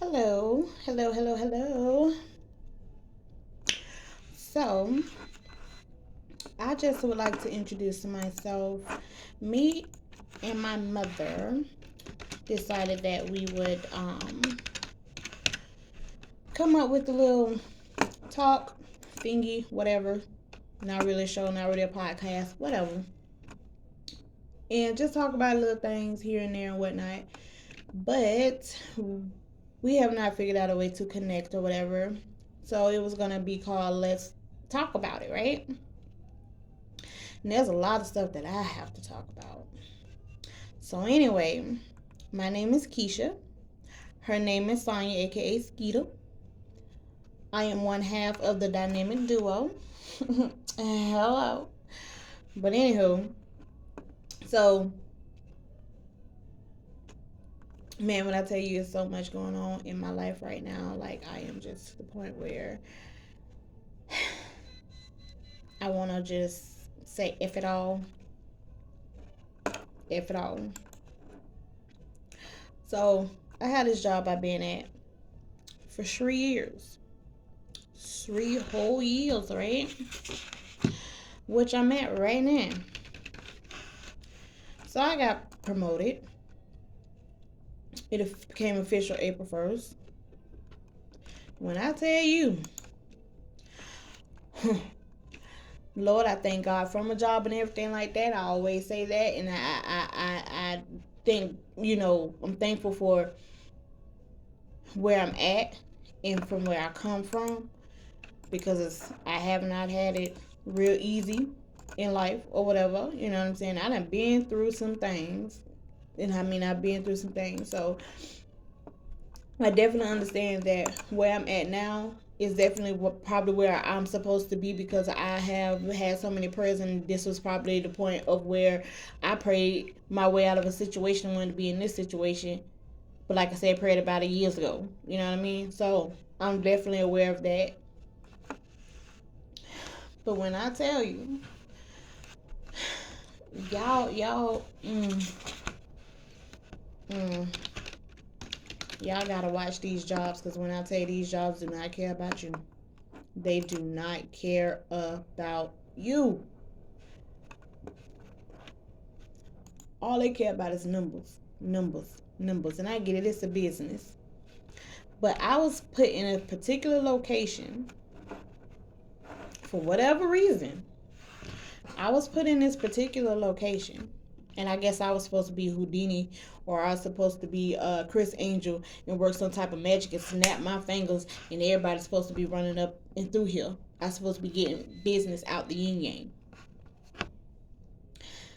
Hello, hello, hello, hello. So, I just would like to introduce myself. Me and my mother decided that we would come up with a little talk thingy, whatever. Not really a show, not really a podcast, whatever. And just talk about little things here and there and whatnot. But we have not figured out a way to connect or whatever. So it was gonna be called Let's Talk About It, right? And there's a lot of stuff that I have to talk about. So anyway, my name is Keisha. Her name is Sonya, aka Skeeter. I am one half of the dynamic duo. Hello. But anywho, so man, when I tell you there's so much going on in my life right now, like I am just to the point where I wanna just say F it all. F it all. So I had this job I've been at for 3 years. 3 whole years, right? Which I'm at right now. So I got promoted. It became official April 1st. When I tell you, Lord, I thank God from a job and everything like that. I always say that, and I think I'm thankful for where I'm at and from where I come from because I have not had it real easy in life or whatever. You know what I'm saying? I done been through some things, and I've been through some things, so I definitely understand that where I'm at now is definitely probably where I'm supposed to be because I have had so many prayers, and this was probably the point of where I prayed my way out of a situation, wanted to be in this situation. But like I said, prayed about it years ago. You know what I mean? So I'm definitely aware of that. But when I tell you, mm, y'all gotta watch these jobs because when I tell you these jobs do not care about you. They do not care about you. All they care about is numbers, numbers, numbers. And I get it, it's a business. But I was put in a particular location for whatever reason. I was put in this particular location. And I guess I was supposed to be Houdini, or I was supposed to be Chris Angel and work some type of magic and snap my fingers, and everybody's supposed to be running up and through here. I'm supposed to be getting business out the yin yang.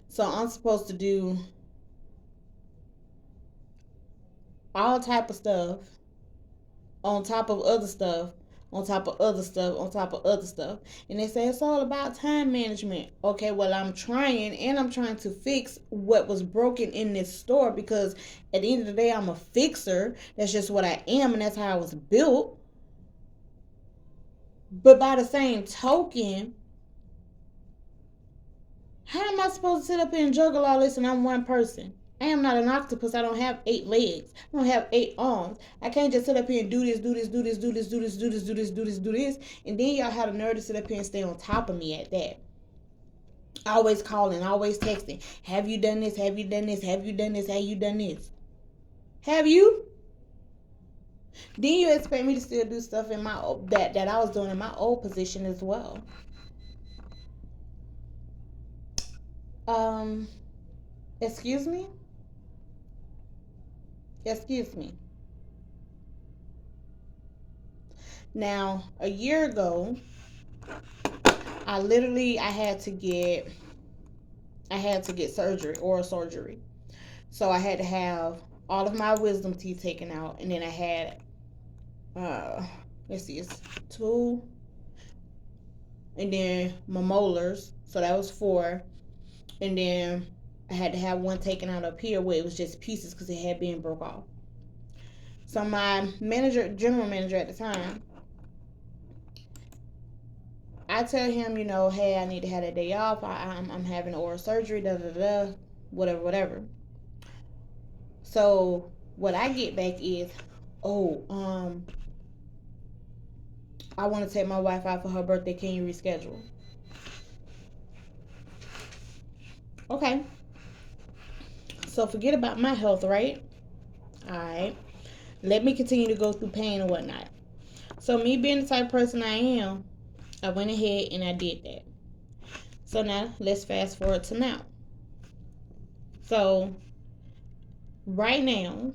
So I'm supposed to do all type of stuff on top of other stuff on top of other stuff on top of other stuff, and they say it's all about time management. Okay, well, I'm trying to fix what was broken in this store because at the end of the day I'm a fixer. That's just what I am, and that's how I was built. But by the same token, how am I supposed to sit up here and juggle all this and I'm one person? I am not an octopus. I don't have 8 legs. I don't have 8 arms. I can't just sit up here and do this, do this, do this, do this, do this, do this, do this, do this, do this. And then y'all have the nerve to sit up here and stay on top of me at that. Always calling, always texting. Have you done this? Have you done this? Have you done this? Have you done this? Have you? Then you expect me to still do stuff in my that I was doing in my old position as well. Um, excuse me? Excuse me. Now, a year ago, I had to get surgery, oral surgery. So I had to have all of my wisdom teeth taken out, and then I had let's see, it's two, and then my molars. So that was four, and then I had to have one taken out up here where it was just pieces because it had been broke off. So my general manager at the time, I tell him, hey, I need to have a day off. I'm having oral surgery, da da da, whatever, whatever. So what I get back is, Oh, I want to take my wife out for her birthday. Can you reschedule? Okay. So forget about my health, right? All right. Let me continue to go through pain and whatnot. So me being the type of person I am, I went ahead and I did that. So now let's fast forward to now. So right now,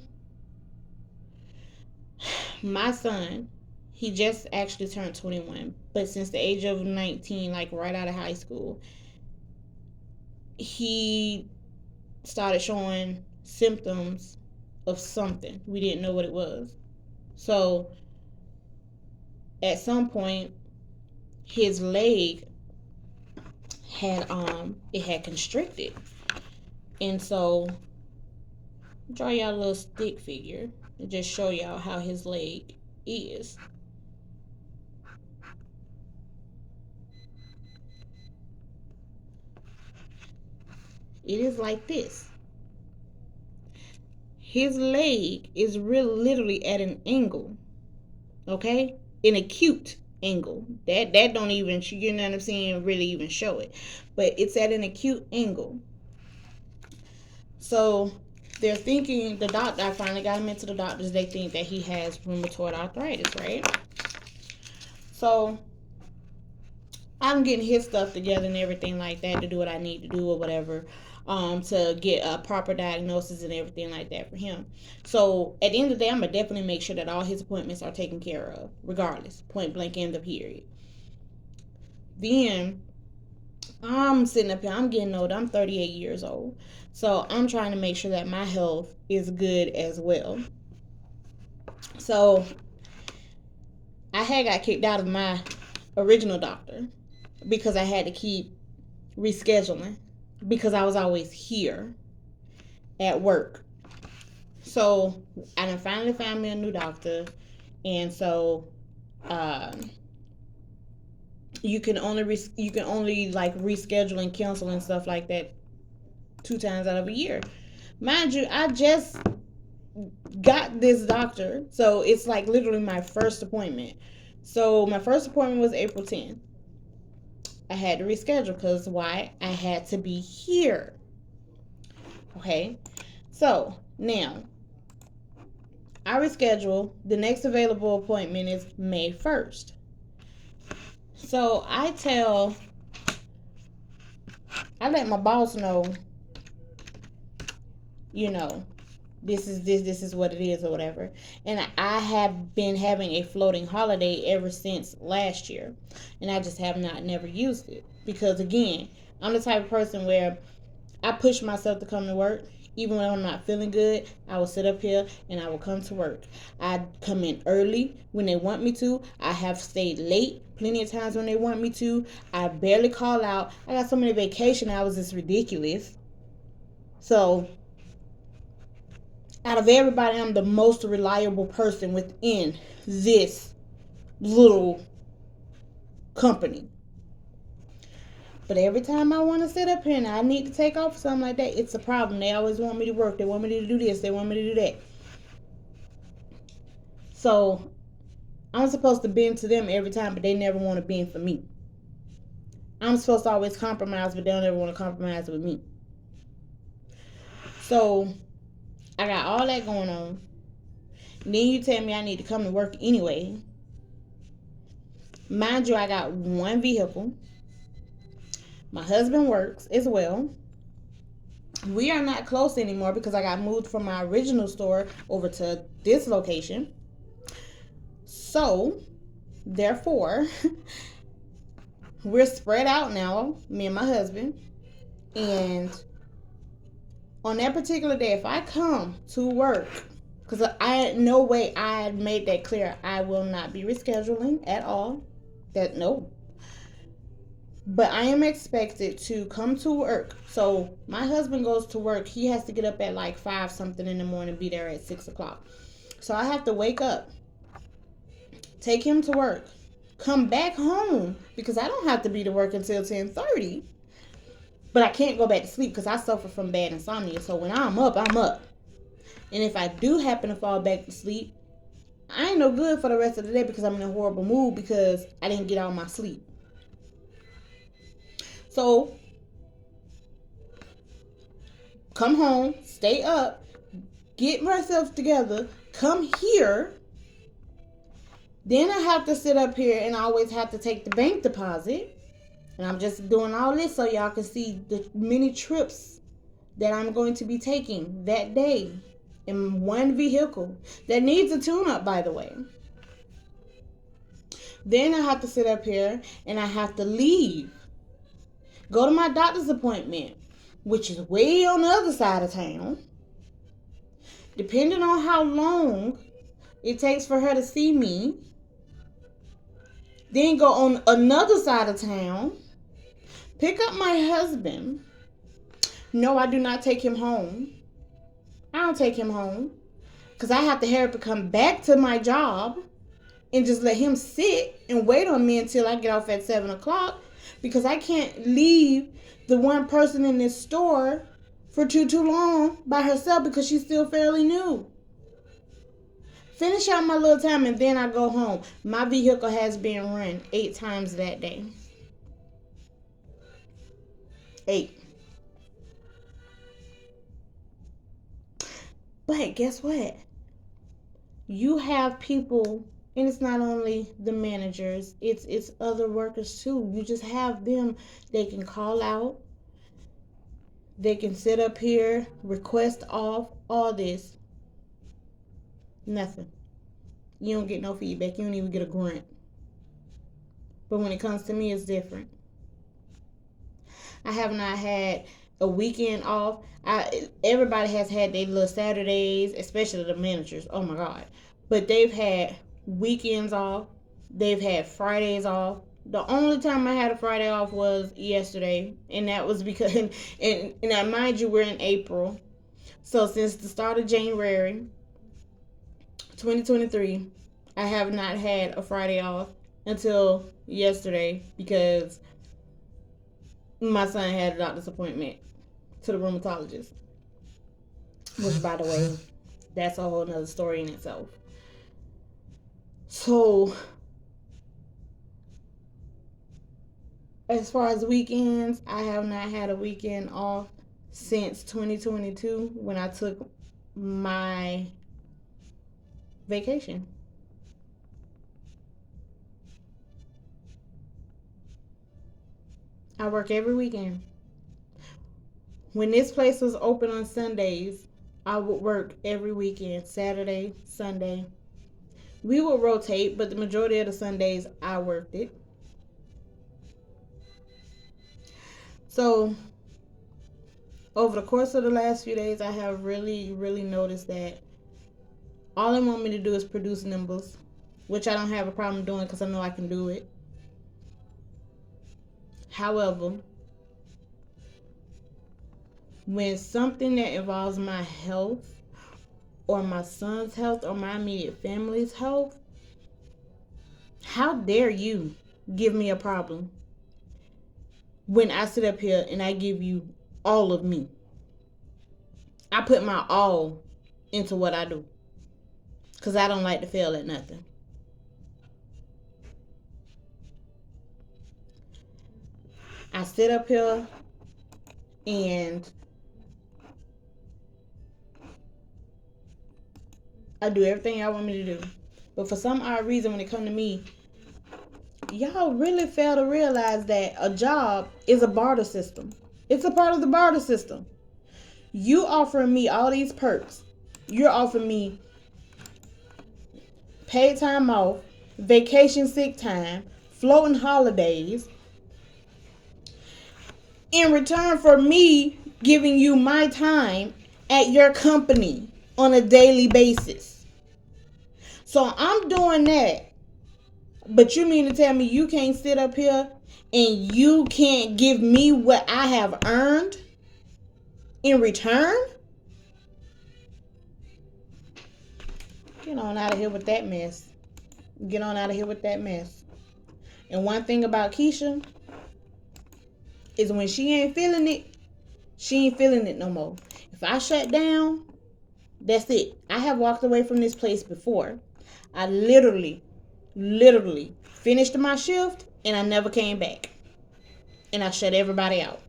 my son, he just actually turned 21, but since the age of 19, like right out of high school, he started showing symptoms of something. We didn't know what it was. So at some point, his leg had it had constricted, and so draw y'all a little stick figure and just show y'all how his leg is. It is like this. His leg is really literally at an angle, okay? An acute angle. That don't even, you know what I'm saying, really even show it. But it's at an acute angle. So they're thinking, the doctor, I finally got him into the doctors, they think that he has rheumatoid arthritis, right? So I'm getting his stuff together and everything like that to do what I need to do or whatever, to get a proper diagnosis and everything like that for him. So at the end of the day, I'm gonna definitely make sure that all his appointments are taken care of, regardless, point blank, end of period. Then I'm sitting up here, I'm getting old, I'm 38 years old. So I'm trying to make sure that my health is good as well. So I had got kicked out of my original doctor because I had to keep rescheduling because I was always here at work. So I done finally found me a new doctor, and so you can only like reschedule and cancel and stuff like that 2 times out of a year. Mind you, I just got this doctor, so it's like literally my first appointment. So my first appointment was April 10th. I had to reschedule because why? I had to be here. Okay, so now I reschedule. The next available appointment is May 1st. So I let my boss know, you know, this is what it is or whatever. And I have been having a floating holiday ever since last year, and I just have not never used it because again, I'm the type of person where I push myself to come to work. Even when I'm not feeling good, I will sit up here and I will come to work. I come in early when they want me to. I have stayed late plenty of times when they want me to. I barely call out. I got so many vacation hours, it's ridiculous. So, out of everybody, I'm the most reliable person within this little company. But every time I want to sit up here and I need to take off or something like that, it's a problem. They always want me to work. They want me to do this. They want me to do that. So I'm supposed to bend to them every time, but they never want to bend for me. I'm supposed to always compromise, but they don't ever want to compromise with me. So I got all that going on. And then you tell me I need to come to work anyway. Mind you, I got one vehicle. My husband works as well. We are not close anymore because I got moved from my original store over to this location. So, therefore, we're spread out now, me and my husband. And on that particular day, if I come to work, because no way I made that clear, I will not be rescheduling at all. No. But I am expected to come to work. So my husband goes to work. He has to get up at like 5 something in the morning, be there at 6 o'clock. So I have to wake up, take him to work, come back home because I don't have to be to work until 10:30. But I can't go back to sleep because I suffer from bad insomnia. So when I'm up, I'm up. And if I do happen to fall back to sleep, I ain't no good for the rest of the day because I'm in a horrible mood because I didn't get all my sleep. So come home, stay up, get myself together, come here. Then I have to sit up here and I always have to take the bank deposit. And I'm just doing all this so y'all can see the many trips that I'm going to be taking that day in one vehicle that needs a tune-up, by the way. Then I have to sit up here and I have to leave. Go to my doctor's appointment, which is way on the other side of town. Depending on how long it takes for her to see me. Then go on another side of town. Pick up my husband. No, I do not take him home. I don't take him home. Because I have to hurry up and come back to my job and just let him sit and wait on me until I get off at 7 o'clock. Because I can't leave the one person in this store for too long by herself because she's still fairly new. Finish out my little time and then I go home. My vehicle has been run 8 times that day. 8. But guess what? You have people, and it's not only the managers, it's other workers too. You just have them, they can call out, they can sit up here, request off, all this. Nothing. You don't get no feedback. You don't even get a grunt. But when it comes to me, it's different. I have not had a weekend off. Everybody has had their little Saturdays, especially the managers. Oh my God. But they've had weekends off. They've had Fridays off. The only time I had a Friday off was yesterday. And that was because, and now mind you, we're in April. So since the start of January 2023, I have not had a Friday off until yesterday because my son had a doctor's appointment to the rheumatologist. Which, by the way, that's a whole nother story in itself. So, as far as weekends, I have not had a weekend off since 2022 when I took my vacation. I work every weekend. When this place was open on Sundays, I would work every weekend, Saturday, Sunday. We would rotate, but the majority of the Sundays I worked it. So, over the course of the last few days, I have really noticed that all they want me to do is produce numbers, which I don't have a problem doing because I know I can do it. However, when something that involves my health or my son's health or my immediate family's health, how dare you give me a problem when I sit up here and I give you all of me? I put my all into what I do because I don't like to fail at nothing. I sit up here and I do everything y'all want me to do. But for some odd reason, when it comes to me, y'all really fail to realize that a job is a barter system. It's a part of the barter system. You offering me all these perks. You're offering me paid time off, vacation sick time, floating holidays, in return for me giving you my time at your company on a daily basis. So I'm doing that. But you mean to tell me you can't sit up here and you can't give me what I have earned in return? Get on out of here with that mess. Get on out of here with that mess. And one thing about Keisha is when she ain't feeling it, she ain't feeling it no more. If I shut down, that's it. I have walked away from this place before. I literally finished my shift and I never came back. And I shut everybody out.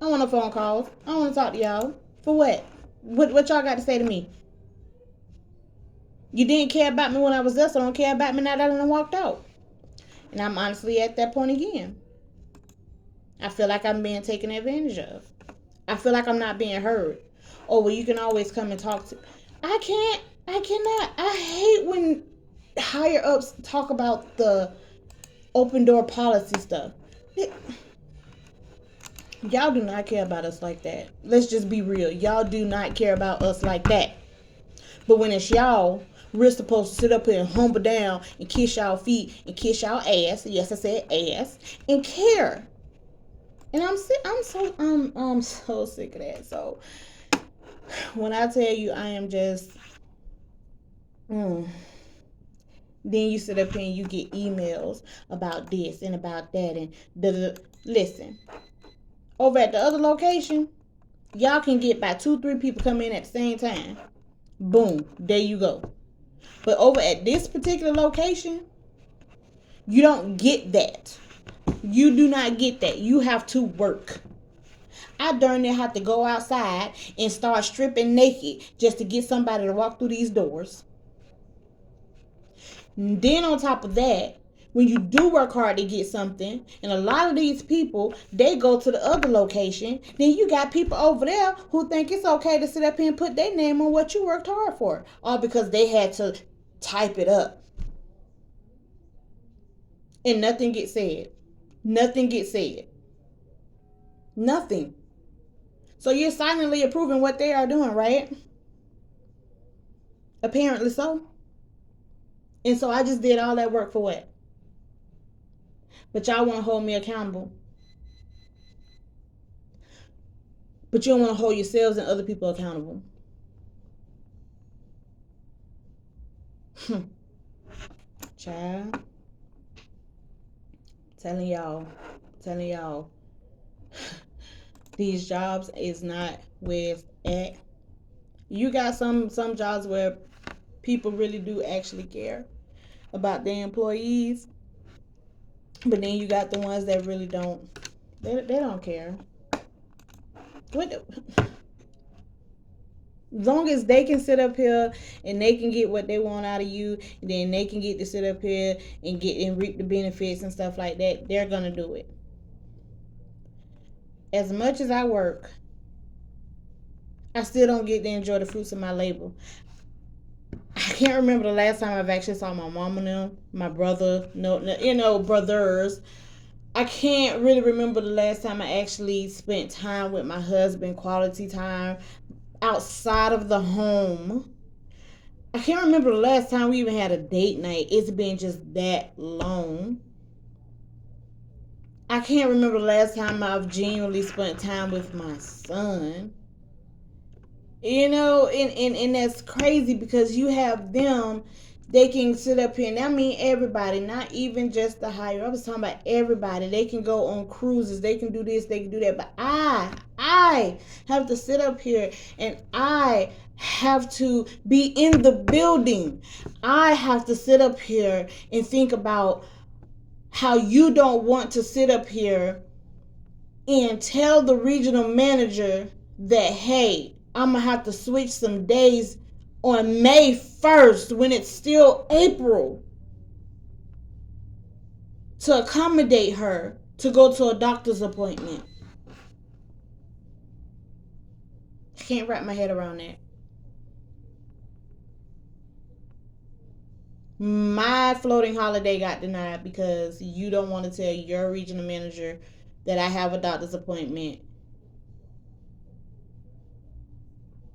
I don't want no phone calls. I don't want to talk to y'all. For what? What y'all got to say to me? You didn't care about me when I was there, so don't care about me now that I done walked out. And I'm honestly at that point again. I feel like I'm being taken advantage of. I feel like I'm not being heard. Oh, well, you can always come and talk to. I can't. I cannot. I hate when higher ups talk about the open door policy stuff. Y'all do not care about us like that. Let's just be real. Y'all do not care about us like that. But when it's y'all, we're supposed to sit up here and humble down and kiss y'all feet and kiss y'all ass. Yes, I said ass. And care. And I'm so sick of that. So when I tell you I am just then you sit up here and you get emails about this and about that and listen. Over at the other location, y'all can get by 2-3 people come in at the same time. Boom, there you go. But over at this particular location, you don't get that. You do not get that. You have to work. I darn near have to go outside and start stripping naked just to get somebody to walk through these doors. And then on top of that, when you do work hard to get something, and a lot of these people, they go to the other location, then you got people over there who think it's okay to sit up here and put their name on what you worked hard for. All because they had to type it up. And nothing gets said. Nothing gets said. Nothing. So you're silently approving what they are doing, right? Apparently so. And so I just did all that work for what? But y'all want to hold me accountable. But you don't want to hold yourselves and other people accountable. Child. Telling y'all. These jobs is not where it's at. You got some jobs where people really do actually care about their employees. But then you got the ones that really don't. They don't care. As long as they can sit up here and they can get what they want out of you, then they can get to sit up here and get and reap the benefits and stuff like that, they're gonna do it. As much as I work, I still don't get to enjoy the fruits of my labor. I can't remember the last time I've actually saw my mom and them, my brother, brothers. I can't really remember the last time I actually spent time with my husband, quality time outside of the home. I can't remember the last time we even had a date night. It's been just that long. I can't remember the last time I've genuinely spent time with my son. And that's crazy because you have them, they can sit up here, and I mean everybody, not even just the higher. I was talking about everybody. They can go on cruises, they can do this, they can do that. But I have to sit up here and I have to be in the building. I have to sit up here and think about how you don't want to sit up here and tell the regional manager that, hey, I'm going to have to switch some days on May 1st when it's still April to accommodate her to go to a doctor's appointment. I can't wrap my head around that. My floating holiday got denied because you don't want to tell your regional manager that I have a doctor's appointment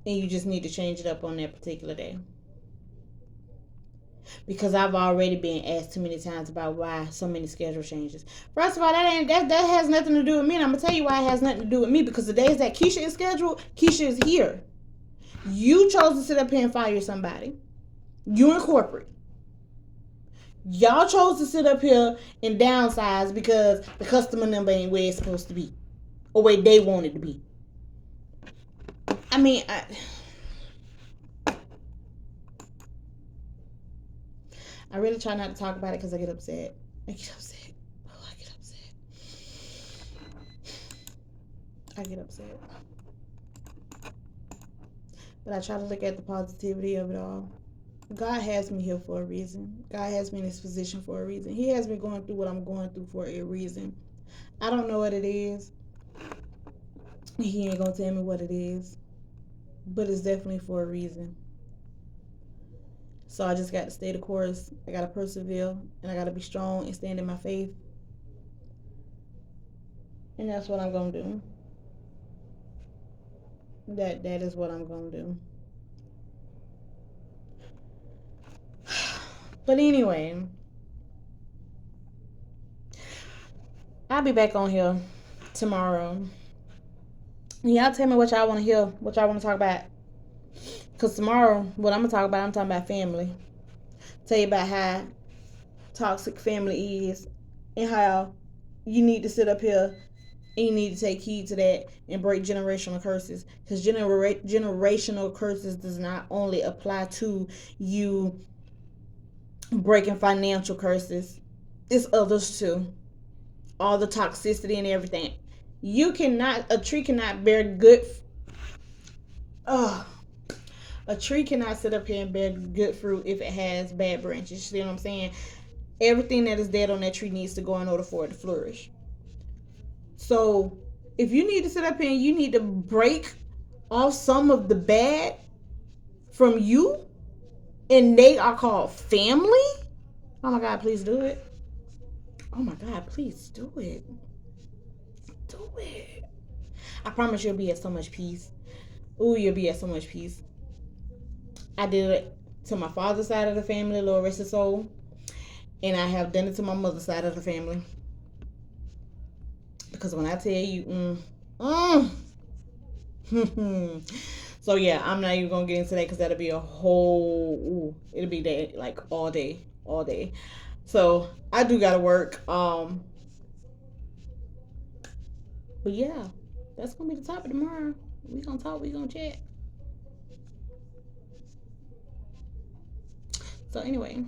and you just need to change it up on that particular day. Because I've already been asked too many times about why so many schedule changes. First of all, that has nothing to do with me, and I'm gonna tell you why it has nothing to do with me. Because the days that Keisha is scheduled, Keisha is here. You chose to sit up here and fire somebody. You in corporate. Y'all chose to sit up here and downsize because the customer number ain't where it's supposed to be, or where they want it to be. I mean, I really try not to talk about it because I get upset. I get upset. Oh, I get upset. I get upset. But I try to look at the positivity of it all. God has me here for a reason. God has me in this position for a reason. He has me going through what I'm going through for a reason. I don't know what it is. He ain't gonna tell me what it is. But it's definitely for a reason. So I just got to stay the course. I got to persevere. And I got to be strong and stand in my faith. And that's what I'm gonna do. That is what I'm gonna do. But anyway, I'll be back on here tomorrow. Y'all tell me what y'all want to hear, what y'all want to talk about. Because tomorrow, what I'm talking about family. Tell you about how toxic family is and how you need to sit up here and you need to take heed to that and break generational curses. Because generational curses does not only apply to you breaking financial curses, it's others too. All the toxicity and everything. A tree cannot bear good. A tree cannot sit up here and bear good fruit if it has bad branches. You see what I'm saying? Everything that is dead on that tree needs to go in order for it to flourish. So if you need to sit up here and you need to break off some of the bad from you, and they are called family, oh my God, please do it. Oh my God, please do it. Do it. I promise you'll be at so much peace. Ooh, you'll be at so much peace. I did it to my father's side of the family, Lord rest his soul. And I have done it to my mother's side of the family. Because when I tell you, so yeah, I'm not even gonna get into that because that'll be a whole. It'll be that like all day. So I do gotta work. But yeah, that's gonna be the topic tomorrow. We gonna talk. We gonna chat. So anyway,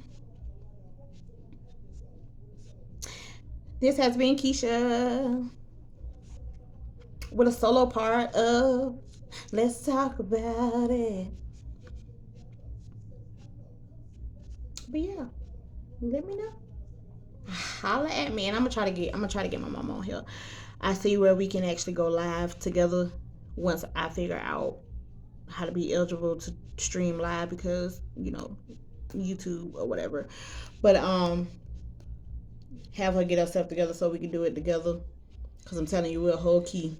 this has been Keisha with a solo part of Let's Talk About It. But yeah, let me know. Holla at me, and I'm gonna try to get my mom on here. I see where we can actually go live together once I figure out how to be eligible to stream live because YouTube or whatever. But have her get herself together so we can do it together. Cause I'm telling you, we're a whole key.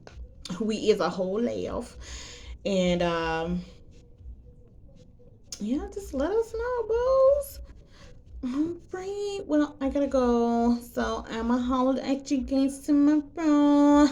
We is a whole layoff, and yeah, just let us know, boos. Alright, well, I gotta go. So I'ma holler at you guys tomorrow.